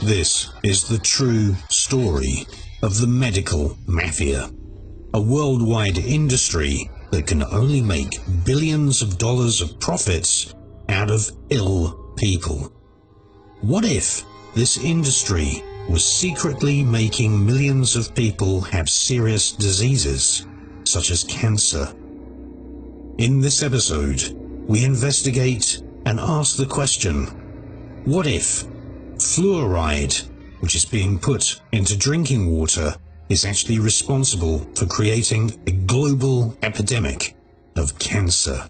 This is the true story of the medical mafia, a worldwide industry that can only make billions of dollars of profits out of ill people. What if this industry was secretly making millions of people have serious diseases, such as cancer? In this episode, we investigate and ask the question, what if fluoride, which is being put into drinking water, is actually responsible for creating a global epidemic of cancer?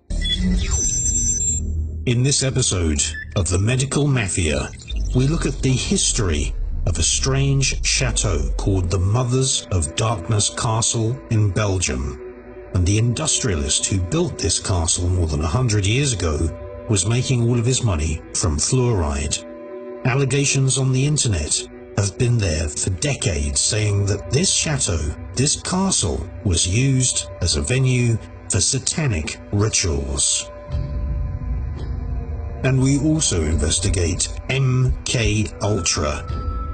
In this episode of The Medical Mafia, we look at the history of a strange chateau called the Mothers of Darkness Castle in Belgium, and the industrialist who built this castle more than 100 years ago was making all of his money from fluoride. Allegations on the internet have been there for decades saying that this chateau, this castle, was used as a venue for satanic rituals. And we also investigate MK Ultra,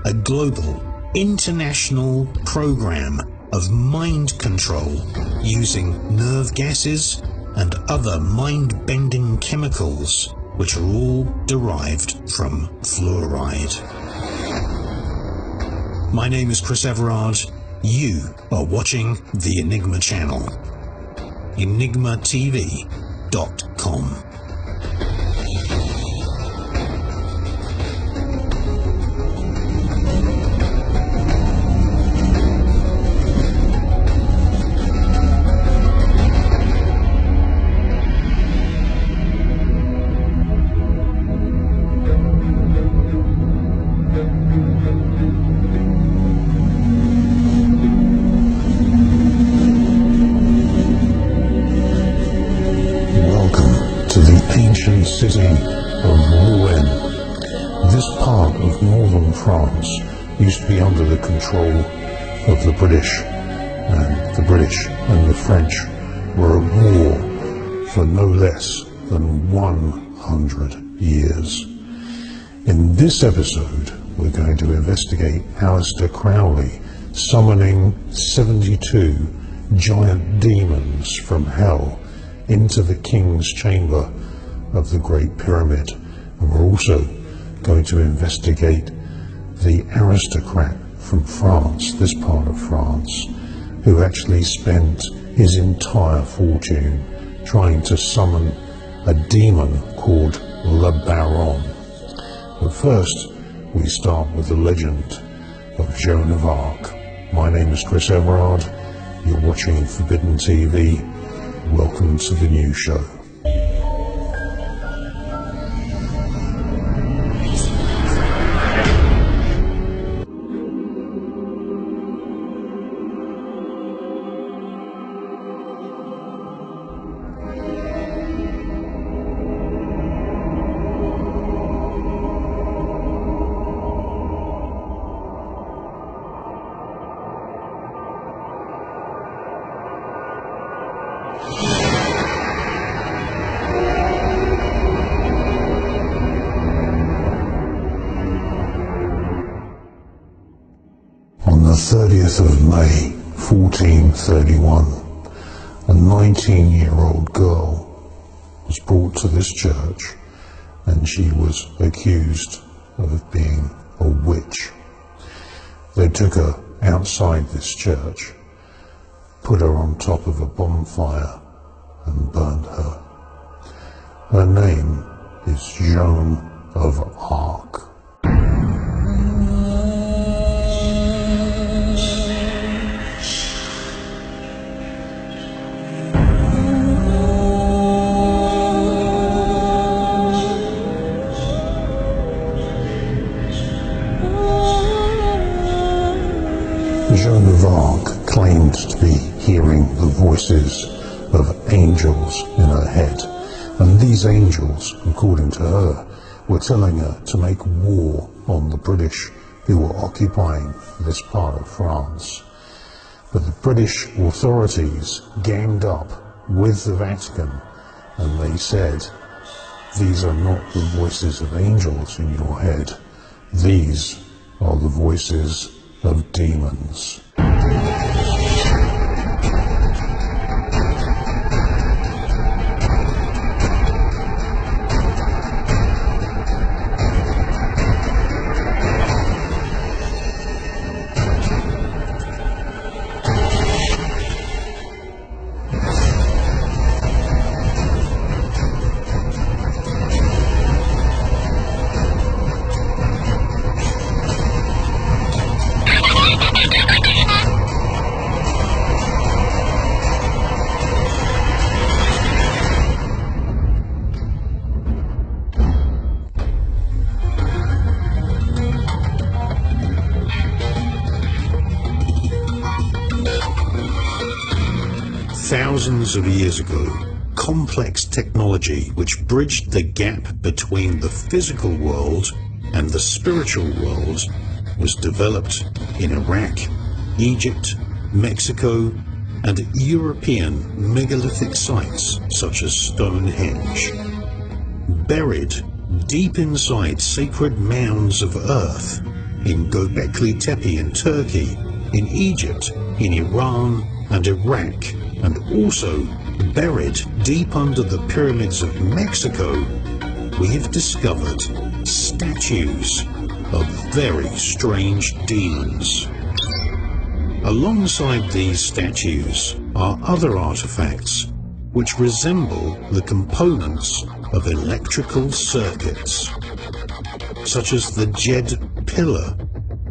a global, international program of mind control using nerve gases and other mind-bending chemicals, which are all derived from fluoride. My name is Chris Everard. You are watching the Enigma channel. EnigmaTV.com. City of Rouen. This part of northern France used to be under the control of the British, and the British and the French were at war for no less than 100 years. In this episode, we're going to investigate Aleister Crowley summoning 72 giant demons from hell into the king's chamber of the Great Pyramid, and we're also going to investigate the aristocrat from France, this part of France, who actually spent his entire fortune trying to summon a demon called Le Baron. But first, we start with the legend of Joan of Arc. My name is Chris Everard. You're watching Forbidden TV. Welcome to the new show. On the 30th of May, 1431, a 19-year-old girl was brought to this church, and she was accused of being a witch. They took her outside this church, put her on top of a bonfire, and burned her. Her name is Joan of Arc. Joan of Arc claimed to be hearing the voices of angels in her head, and these angels, according to her, were telling her to make war on the British who were occupying this part of France. But the British authorities ganged up with the Vatican, and they said, "These are not the voices of angels in your head. These are the voices of demons. Thousands of years ago, complex technology which bridged the gap between the physical world and the spiritual world was developed in Iraq, Egypt, Mexico, and European megalithic sites such as Stonehenge. Buried deep inside sacred mounds of earth in Göbekli Tepe in Turkey, in Egypt, in Iran and Iraq, and also buried deep under the pyramids of Mexico, we have discovered statues of very strange demons. Alongside these statues are other artifacts which resemble the components of electrical circuits, such as the Jed pillar,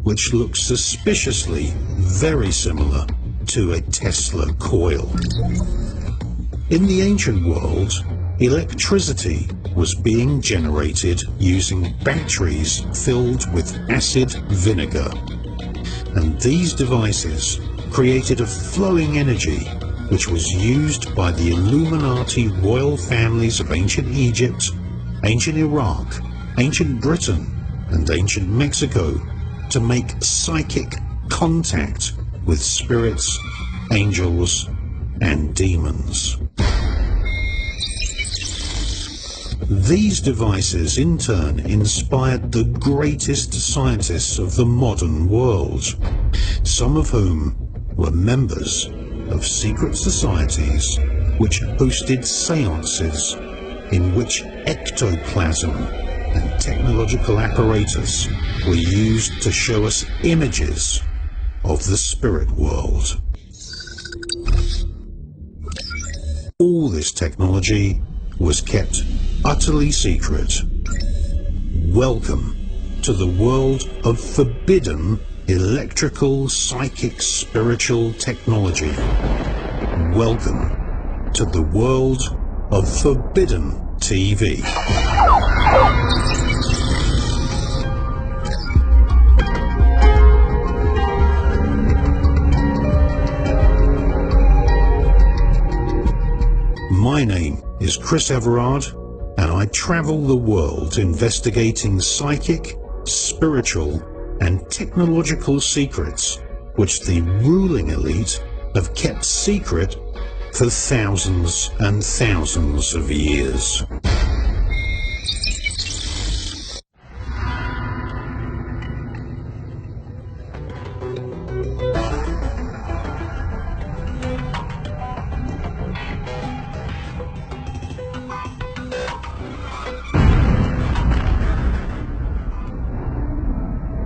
which looks suspiciously very similar to a Tesla coil. In the ancient world, electricity was being generated using batteries filled with acid vinegar, and these devices created a flowing energy which was used by the Illuminati royal families of ancient Egypt, ancient Iraq, ancient Britain, and ancient Mexico to make psychic contact with spirits, angels, and demons. These devices in turn inspired the greatest scientists of the modern world, some of whom were members of secret societies which hosted seances in which ectoplasm and technological apparatus were used to show us images of the spirit world. All this technology was kept utterly secret. Welcome to the world of forbidden electrical, psychic, spiritual technology. Welcome to the world of forbidden TV. My name is Chris Everard, and I travel the world investigating psychic, spiritual, and technological secrets which the ruling elite have kept secret for thousands and thousands of years.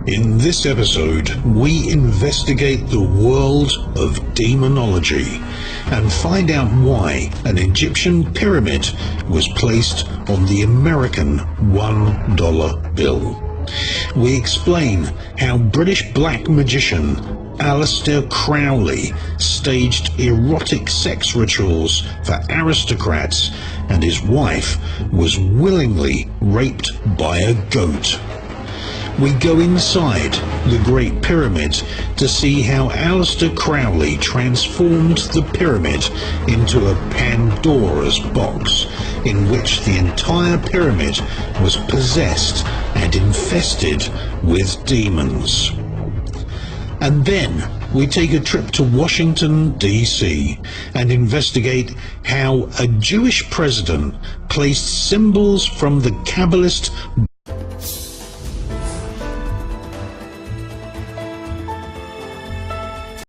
In this episode, we investigate the world of demonology and find out why an Egyptian pyramid was placed on the American $1 bill. We explain how British black magician Aleister Crowley staged erotic sex rituals for aristocrats and his wife was willingly raped by a goat. We go inside the Great Pyramid to see how Aleister Crowley transformed the pyramid into a Pandora's box in which the entire pyramid was possessed and infested with demons. And then we take a trip to Washington, D.C. and investigate how a Jewish president placed symbols from the Kabbalist